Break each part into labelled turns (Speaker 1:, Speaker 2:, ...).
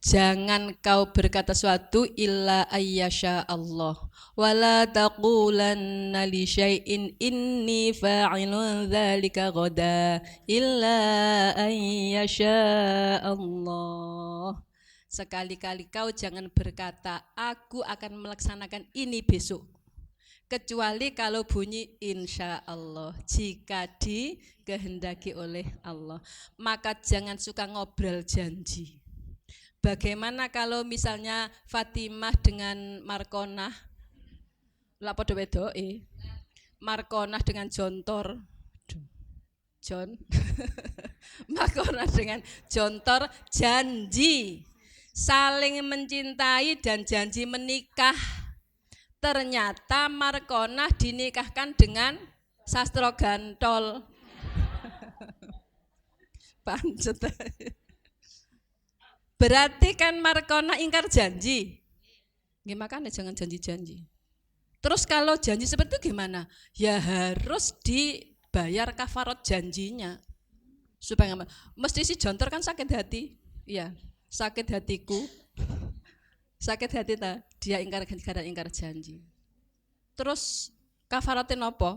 Speaker 1: Jangan kau berkata suatu illa ayyasha Allah. Wala taqulanna li syai'in inni fa'ilun dzalika ghadan illa ayyasha Allah. Sekali-kali kau jangan berkata aku akan melaksanakan ini besok, kecuali kalau bunyi insya Allah, jika dikehendaki oleh Allah. Maka jangan suka ngobrol janji. Bagaimana kalau misalnya Fatimah dengan Markonah, lah podo wedoke, Markonah dengan Jontor, John, Markonah dengan Jontor janji saling mencintai dan janji menikah. Ternyata Markonah dinikahkan dengan Sastro Gantol. Pancet. Berarti kan Markonah ingkar janji. Makanya jangan janji-janji. Terus kalau janji seperti itu gimana? Ya harus dibayar kafarat janjinya. Supaya mesti si Jontor kan sakit hati. Iya, sakit hatiku. Sakit hati ta, dia ingkar janji. Terus kafaratin apa?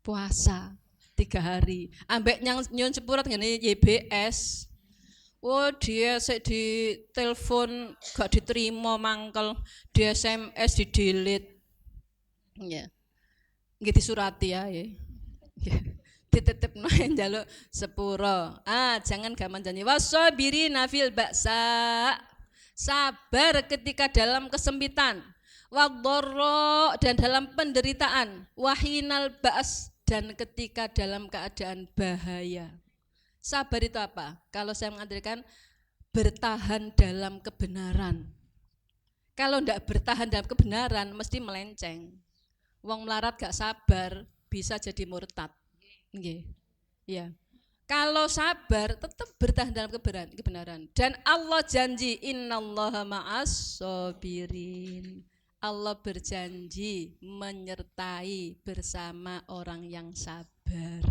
Speaker 1: Puasa 3 hari. Ambek nyun sepurat ngene YBS. Oh, dia di telepon gak diterima mangkel, di SMS di delete. Ya. Nggih disurati ya. Dititip main jaluk sepuro. Jangan gaman janji. Wasabirina fil ba'sa. Sabar ketika dalam kesempitan, wadharra dan dalam penderitaan, wahinal ba's dan ketika dalam keadaan bahaya. Sabar itu apa? Kalau saya mengartikan bertahan dalam kebenaran. Kalau tidak bertahan dalam kebenaran mesti melenceng. Wong melarat gak sabar bisa jadi murtad. Nggih. Ya. Kalau sabar tetap bertahan dalam kebenaran. Dan Allah janji innallaha ma'as sabirin. Allah berjanji menyertai bersama orang yang sabar.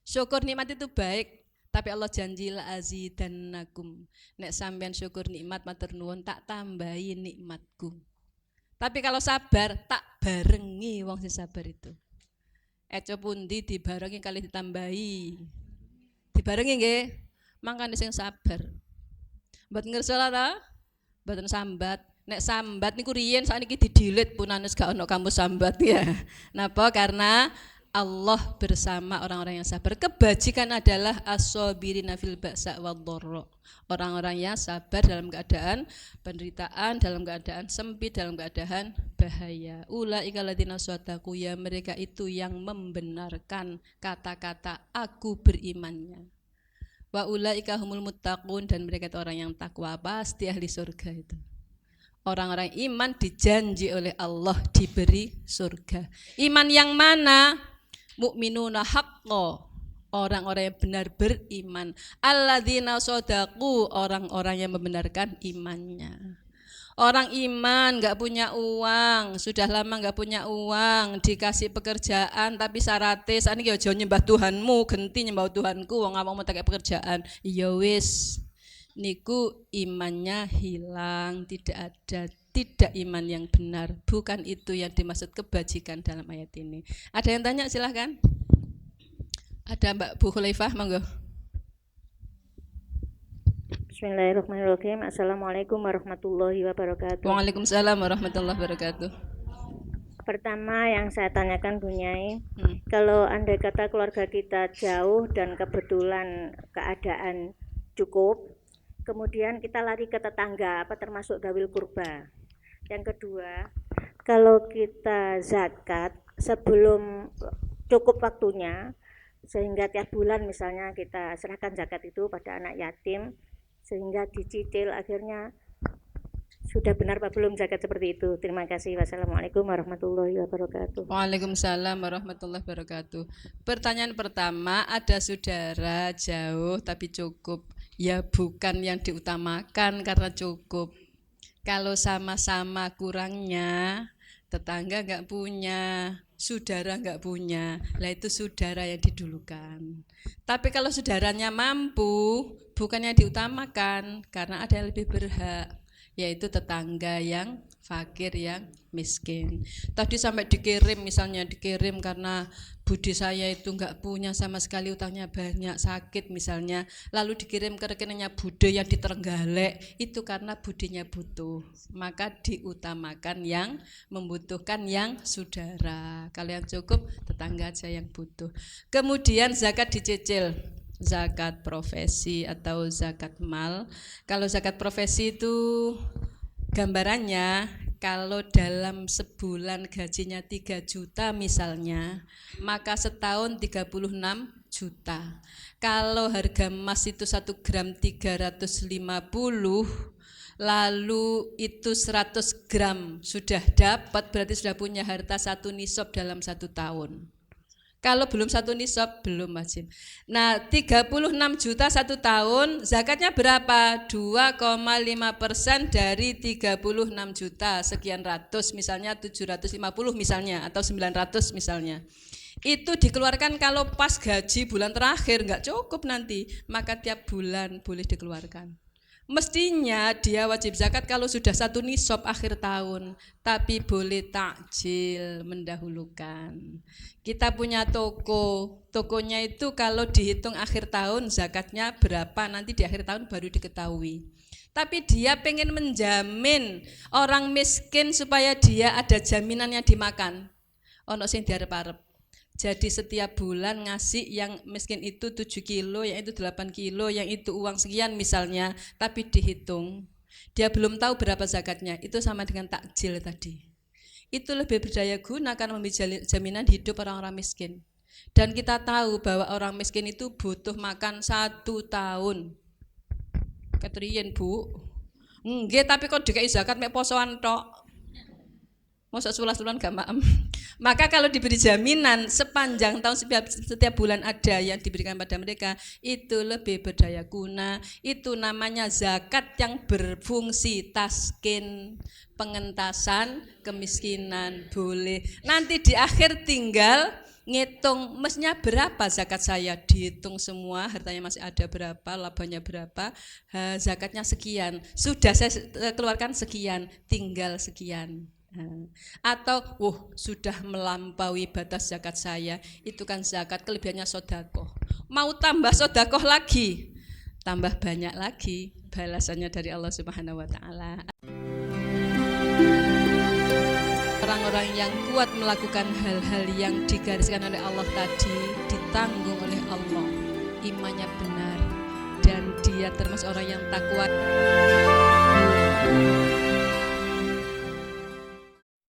Speaker 1: Syukur nikmat itu baik, tapi Allah janji la azidannakum. Nek sampean syukur nikmat matur nuwun tak tambahi nikmatku. Tapi kalau sabar tak barengi wong sing sabar itu. Eco pundi dibarengi kali ditambahi. Dibarengi nggih, mangkane sing sabar. Mboten ngersola ta? Mboten sambat. Nek sambat niku riyen sakniki didelete punanes gak ono kamu sambat ya. Napa? Karena Allah bersama orang-orang yang sabar. Kebajikan adalah as-sabirina fil ba'sa wadh-dharra. Orang-orang yang sabar dalam keadaan penderitaan, dalam keadaan sempit, dalam keadaan bahaya. Ulaika alladzina shadaqu, ya mereka itu yang membenarkan kata-kata aku berimannya. Wa ulaika humul muttaqun, dan mereka itu orang yang takwa, pasti ahli surga itu. Orang-orang iman dijanji oleh Allah diberi surga. Iman yang mana? Mukminuna haqqo, orang-orang yang benar beriman. Alladzina shadaqu, orang-orang yang membenarkan imannya. Orang iman gak punya uang, sudah lama gak punya uang, dikasih pekerjaan tapi syaratnya sakniki aja nyembah Tuhanmu, genti nyembah Tuhanku, wong awakmu mau tak pekerjaan. Ya wis, niku imannya hilang, tidak ada, tidak iman yang benar. Bukan itu yang dimaksud kebajikan dalam ayat ini. Ada yang tanya silahkan. Ada Mbak Bu Khulaifah, monggo.
Speaker 2: Bismillahirrahmanirrahim. Assalamualaikum warahmatullahi wabarakatuh.
Speaker 1: Waalaikumsalam warahmatullahi wabarakatuh.
Speaker 2: Pertama yang saya tanyakan Bu Nyai, kalau andai kata keluarga kita jauh dan kebetulan keadaan cukup, kemudian kita lari ke tetangga, apa termasuk dawil kurba. Yang kedua, kalau kita zakat sebelum cukup waktunya, sehingga tiap bulan misalnya kita serahkan zakat itu pada anak yatim, sehingga dicicil akhirnya sudah benar Pak belum zakat seperti itu. Terima kasih. Wassalamualaikum warahmatullahi wabarakatuh.
Speaker 1: Waalaikumsalam warahmatullahi wabarakatuh. Pertanyaan pertama, ada saudara jauh tapi cukup. Ya bukan yang diutamakan karena cukup. Kalau sama-sama kurangnya, tetangga enggak punya, saudara nggak punya, lah itu saudara yang didulukan. Tapi kalau saudaranya mampu, bukannya diutamakan, karena ada yang lebih berhak, yaitu tetangga yang fakir, yang miskin. Tadi sampai dikirim, misalnya dikirim karena budi saya itu nggak punya sama sekali, utangnya banyak, sakit misalnya, lalu dikirim ke rekeningnya bude yang di Trenggalek, itu karena budinya butuh, maka diutamakan yang membutuhkan, yang saudara. Kalau yang cukup, tetangga aja yang butuh. Kemudian zakat dicicil, zakat profesi atau zakat mal. Kalau zakat profesi itu gambarannya, kalau dalam sebulan gajinya 3 juta misalnya, maka setahun 36 juta. Kalau harga emas itu 1 gram 350, lalu itu 100 gram sudah dapat, berarti sudah punya harta 1 nisab dalam 1 tahun. Kalau belum 1 nisab, belum wajib. Nah, 36 juta 1 tahun, zakatnya berapa? 2,5% dari 36 juta, sekian ratus, misalnya 750 misalnya, atau 900 misalnya. Itu dikeluarkan kalau pas gaji bulan terakhir, enggak cukup nanti, maka tiap bulan boleh dikeluarkan. Mestinya dia wajib zakat kalau sudah 1 nisab akhir tahun, tapi boleh takjil, mendahulukan. Kita punya toko, tokonya itu kalau dihitung akhir tahun zakatnya berapa, nanti di akhir tahun baru diketahui. Tapi dia pengen menjamin orang miskin supaya dia ada jaminannya dimakan. Ono sing diarep-arep. Jadi setiap bulan ngasih yang miskin itu 7 kilo, yang itu 8 kilo, yang itu uang sekian misalnya, tapi dihitung. Dia belum tahu berapa zakatnya, itu sama dengan takjil tadi. Itu lebih berdaya guna karena memberi jaminan hidup orang-orang miskin. Dan kita tahu bahwa orang miskin itu butuh makan 1 tahun. Ketriyen Bu? Nggih, tapi kok dikai zakat mek posoan tok. Masa sulas-sulan gak maem. Maka kalau diberi jaminan sepanjang tahun, setiap bulan ada yang diberikan pada mereka, itu lebih berdaya guna. Itu namanya zakat yang berfungsi taskin, pengentasan kemiskinan, boleh. Nanti di akhir tinggal ngitung mestinya berapa zakat saya, dihitung semua, hartanya masih ada berapa, labanya berapa, zakatnya sekian, sudah saya keluarkan sekian, tinggal sekian. Atau sudah melampaui batas zakat saya, itu kan zakat, kelebihannya sedekah. Mau tambah sedekah lagi, tambah banyak lagi balasannya dari Allah Subhanahu wa taala. Orang-orang yang kuat melakukan hal-hal yang digariskan oleh Allah tadi, ditanggung oleh Allah, imannya benar, dan dia termasuk orang yang takwa.